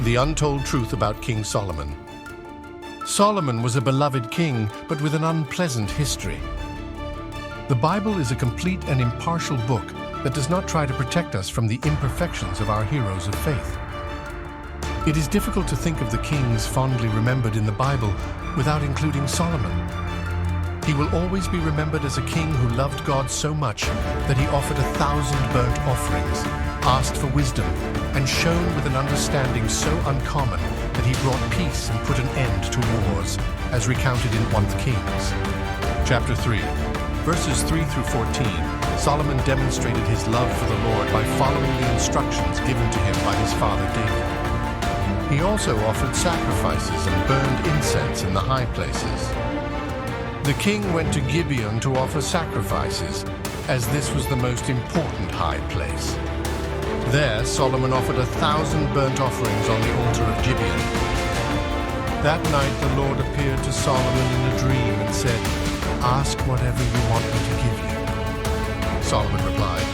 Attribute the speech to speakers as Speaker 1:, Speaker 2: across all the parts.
Speaker 1: The untold truth about King Solomon. Solomon was a beloved king, but with an unpleasant history. The Bible is a complete and impartial book that does not try to protect us from the imperfections of our heroes of faith. It is difficult to think of the kings fondly remembered in the Bible without including Solomon. He will always be remembered as a king who loved God so much that he offered 1,000 burnt offerings, asked for wisdom, and shone with an understanding so uncommon that he brought peace and put an end to wars, as recounted in 1 Kings. Chapter 3, verses 3 through 14, Solomon demonstrated his love for the Lord by following the instructions given to him by his father David. He also offered sacrifices and burned incense in the high places. The king went to Gibeon to offer sacrifices, as this was the most important high place. There, Solomon offered 1,000 burnt offerings on the altar of Gibeon. That night the Lord appeared to Solomon in a dream and said, "Ask whatever you want me to give you." Solomon replied,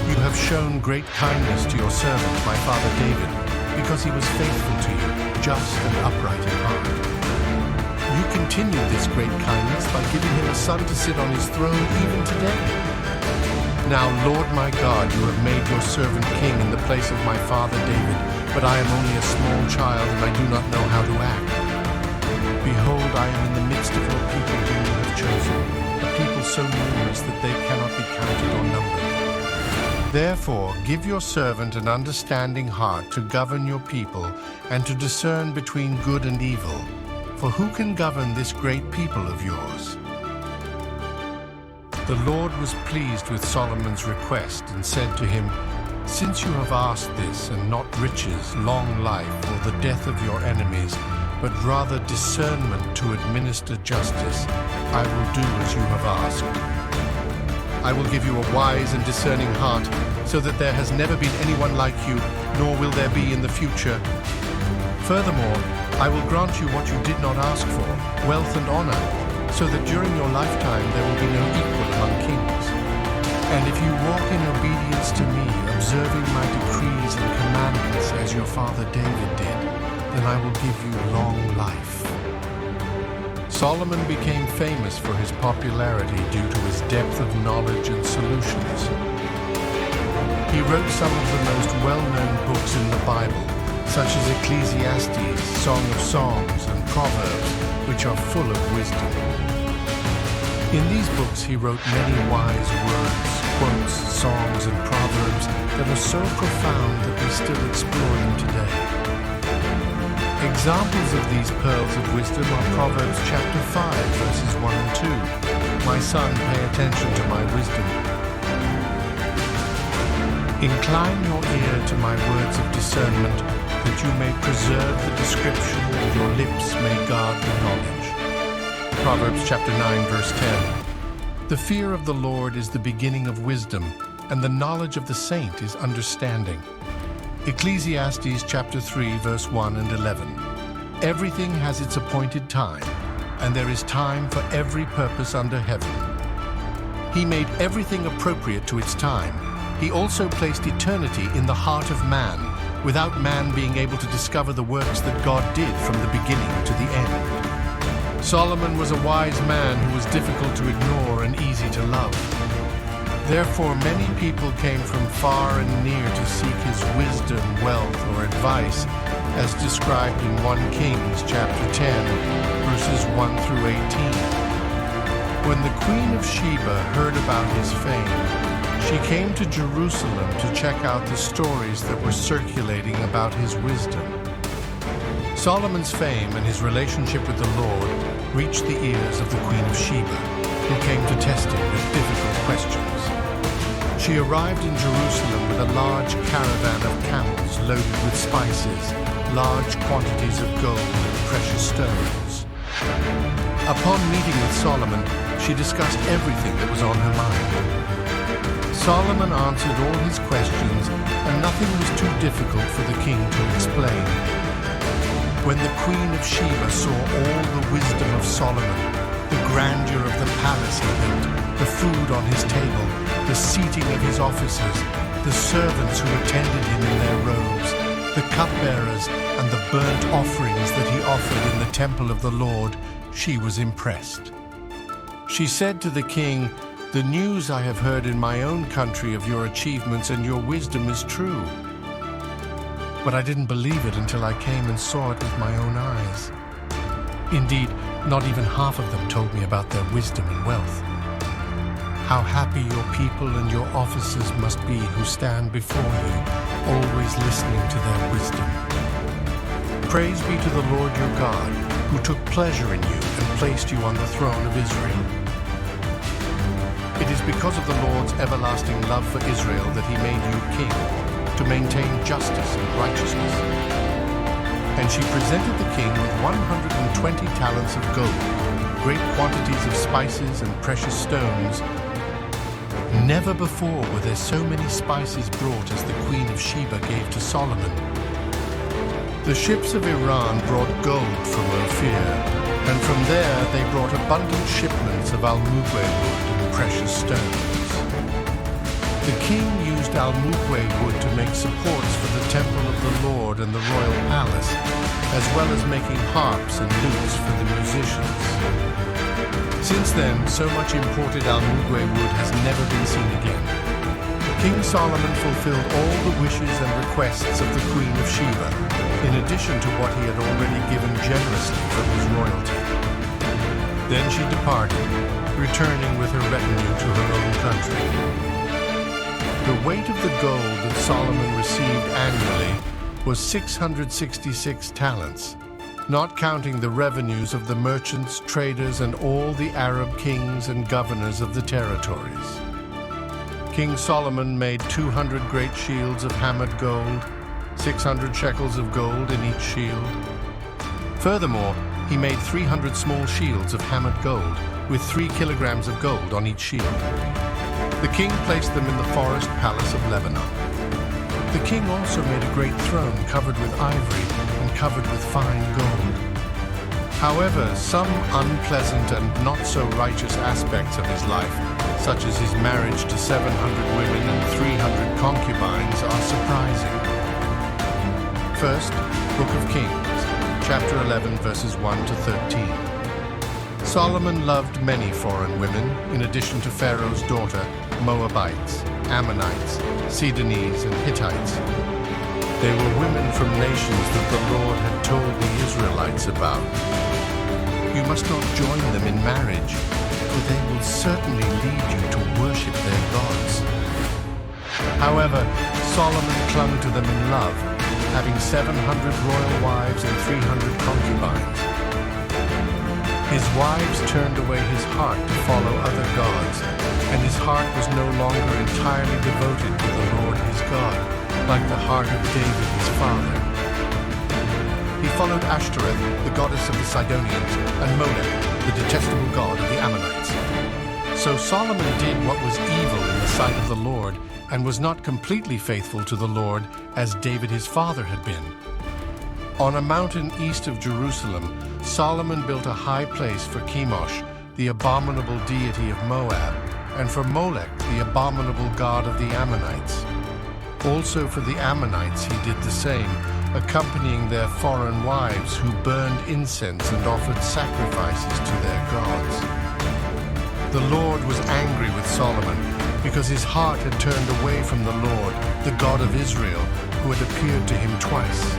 Speaker 1: "You have shown great kindness to your servant, my father David, because he was faithful to you, just and upright in heart. You continued this great kindness by giving him a son to sit on his throne even today. Now, Lord my God, you have made your servant king in the place of my father David, but I am only a small child and I do not know how to act. Behold, I am in the midst of your people whom you have chosen, a people so numerous that they cannot be counted or numbered. Therefore, give your servant an understanding heart to govern your people and to discern between good and evil. For who can govern this great people of yours?" The Lord was pleased with Solomon's request and said to him, "Since you have asked this, and not riches, long life, or the death of your enemies, but rather discernment to administer justice, I will do as you have asked. I will give you a wise and discerning heart, so that there has never been anyone like you, nor will there be in the future. Furthermore, I will grant you what you did not ask for, wealth and honor, so that during your lifetime there will be no equal among kings. And if you walk in obedience to me, observing my decrees and commandments as your father David did, then I will give you long life." Solomon became famous for his popularity due to his depth of knowledge and solutions. He wrote some of the most well-known books in the Bible, such as Ecclesiastes, Song of Songs, and Proverbs, which are full of wisdom. In these books he wrote many wise words, quotes, songs, and proverbs that are so profound that we still explore them today. Examples of these pearls of wisdom are Proverbs chapter 5, verses 1 and 2. "My son, pay attention to my wisdom. Incline your ear to my words of discernment, that you may preserve the description, and your lips may guard the knowledge." Proverbs chapter 9, verse 10. "The fear of the Lord is the beginning of wisdom, and the knowledge of the saint is understanding." Ecclesiastes chapter 3, verse 1 and 11. "Everything has its appointed time, and there is time for every purpose under heaven. He made everything appropriate to its time. He also placed eternity in the heart of man, without man being able to discover the works that God did from the beginning to the end." Solomon was a wise man who was difficult to ignore and easy to love. Therefore, many people came from far and near to seek his wisdom, wealth, or advice, as described in 1 Kings chapter 10, verses 1 through 18. When the Queen of Sheba heard about his fame, she came to Jerusalem to check out the stories that were circulating about his wisdom. Solomon's fame and his relationship with the Lord reached the ears of the Queen of Sheba, who came to test him with difficult questions. She arrived in Jerusalem with a large caravan of camels loaded with spices, large quantities of gold and precious stones. Upon meeting with Solomon, she discussed everything that was on her mind. Solomon answered all his questions, and nothing was too difficult for the king to explain. When the Queen of Sheba saw all the wisdom of Solomon, the grandeur of the palace he built, the food on his table, the seating of his officers, the servants who attended him in their robes, the cupbearers, and the burnt offerings that he offered in the temple of the Lord, she was impressed. She said to the king, "The news I have heard in my own country of your achievements and your wisdom is true." But I didn't believe it until I came and saw it with my own eyes. Indeed, not even half of them told me about their wisdom and wealth. How happy your people and your officers must be who stand before you, always listening to their wisdom. Praise be to the Lord your God, who took pleasure in you and placed you on the throne of Israel. It is because of the Lord's everlasting love for Israel that he made you king, to maintain justice and righteousness. And she presented the king with 120 talents of gold, great quantities of spices and precious stones. Never before were there so many spices brought as the Queen of Sheba gave to Solomon. The ships of Iran brought gold from Ophir, and from there they brought abundant shipments of almugwe wood and precious stones. The king used almugwe wood to make supports for the temple of the Lord and the royal palace, as well as making harps and lutes for the musicians. Since then, so much imported almugwe wood has never been seen again. King Solomon fulfilled all the wishes and requests of the Queen of Sheba, in addition to what he had already given generously from his royalty. Then she departed, returning with her retinue to her own country. The weight of the gold that Solomon received annually was 666 talents, not counting the revenues of the merchants, traders, and all the Arab kings and governors of the territories. King Solomon made 200 great shields of hammered gold, 600 shekels of gold in each shield. Furthermore, he made 300 small shields of hammered gold, with 3 kilograms of gold on each shield. The king placed them in the forest palace of Lebanon. The king also made a great throne covered with ivory and covered with fine gold. However, some unpleasant and not so righteous aspects of his life, such as his marriage to 700 women and 300 concubines, are surprising. First, Book of Kings, chapter 11, verses 1 to 13. Solomon loved many foreign women, in addition to Pharaoh's daughter, Moabites, Ammonites, Sidonians, and Hittites. They were women from nations that the Lord had told the Israelites about. You must not join them in marriage, for they will certainly lead you to worship their gods. However, Solomon clung to them in love, having 700 royal wives and 300 concubines. His wives turned away his heart to follow other gods, and his heart was no longer entirely devoted to the Lord his God, like the heart of David his father. He followed Ashtoreth, the goddess of the Sidonians, and Molech, the detestable god of the Ammonites. So Solomon did what was evil in the sight of the Lord, and was not completely faithful to the Lord as David his father had been. On a mountain east of Jerusalem, Solomon built a high place for Chemosh, the abominable deity of Moab, and for Molech, the abominable god of the Ammonites. Also for the Ammonites he did the same, accompanying their foreign wives who burned incense and offered sacrifices to their gods. The Lord was angry with Solomon because his heart had turned away from the Lord, the God of Israel, who had appeared to him twice.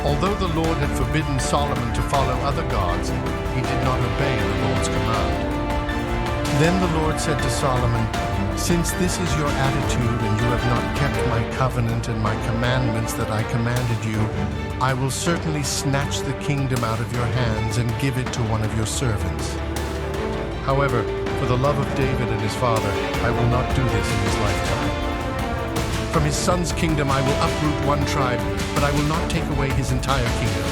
Speaker 1: Although the Lord had forbidden Solomon to follow other gods, he did not obey the Lord's command. Then the Lord said to Solomon, "Since this is your attitude and you have not kept my covenant and my commandments that I commanded you, I will certainly snatch the kingdom out of your hands and give it to one of your servants. However, for the love of David and his father, I will not do this in his lifetime. From his son's kingdom I will uproot one tribe, but I will not take away his entire kingdom.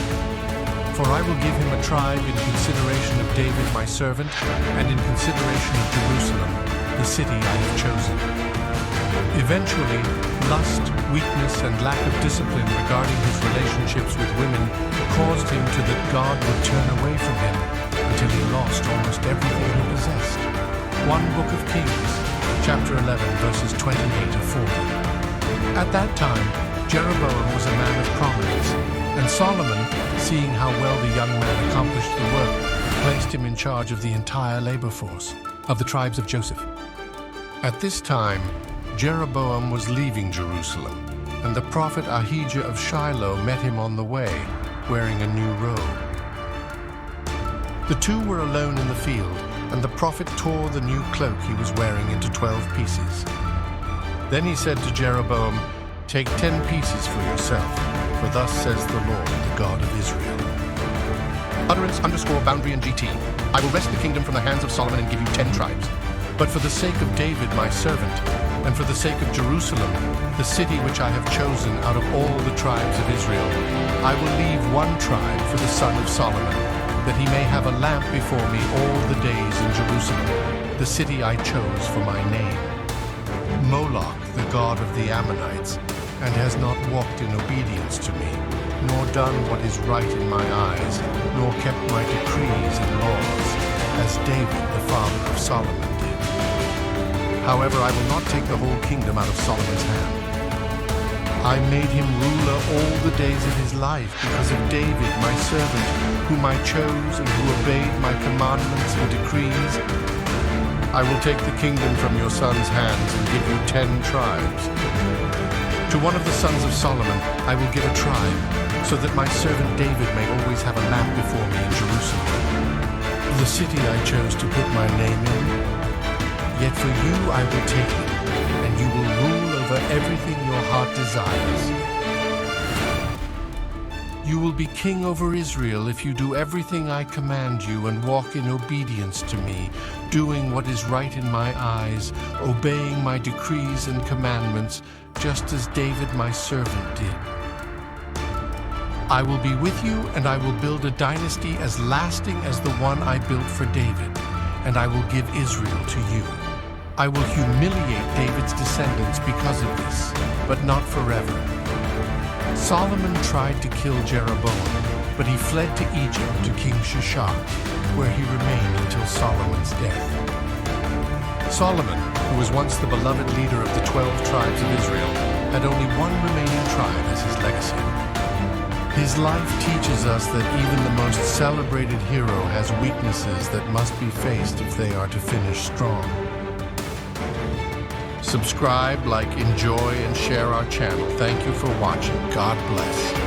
Speaker 1: For I will give him a tribe in consideration of David my servant, and in consideration of Jerusalem, the city I have chosen." Eventually, lust, weakness, and lack of discipline regarding his relationships with women caused him to that God would turn away from him until he lost almost everything he possessed. 1 Book of Kings, chapter 11, verses 28 to 40. At that time, Jeroboam was a man of prominence, and Solomon, seeing how well the young man accomplished the work, placed him in charge of the entire labor force of the tribes of Joseph. At this time, Jeroboam was leaving Jerusalem, and the prophet Ahijah of Shiloh met him on the way, wearing a new robe. The two were alone in the field, and the prophet tore the new cloak he was wearing into 12 pieces. Then he said to Jeroboam, "Take 10 pieces for yourself, for thus says the Lord, the God of Israel." _boundary and GT. I will wrest the kingdom from the hands of Solomon and give you 10 tribes. But for the sake of David, my servant, and for the sake of Jerusalem, the city which I have chosen out of all the tribes of Israel, I will leave one tribe for the son of Solomon, that he may have a lamp before me all the days in Jerusalem, the city I chose for my name. Moloch, the god of the Ammonites, and has not walked in obedience to me, nor done what is right in my eyes, nor kept my decrees and laws, as David, the father of Solomon, did. However, I will not take the whole kingdom out of Solomon's hand. I made him ruler all the days of his life because of David, my servant, whom I chose and who obeyed my commandments and decrees. I will take the kingdom from your son's hands and give you 10 tribes. To one of the sons of Solomon I will give a tribe, so that my servant David may always have a lamp before me in Jerusalem, the city I chose to put my name in. Yet for you I will take it, and you will rule over everything your heart desires. You will be king over Israel if you do everything I command you and walk in obedience to me, doing what is right in my eyes, obeying my decrees and commandments, just as David my servant did. I will be with you, and I will build a dynasty as lasting as the one I built for David, and I will give Israel to you. I will humiliate David's descendants because of this, but not forever. Solomon tried to kill Jeroboam, but he fled to Egypt to King Shishak, where he remained until Solomon's death. Solomon, who was once the beloved leader of the 12 tribes of Israel, had only one remaining tribe as his legacy. His life teaches us that even the most celebrated hero has weaknesses that must be faced if they are to finish strong. Subscribe, like, enjoy, and share our channel. Thank you for watching. God bless.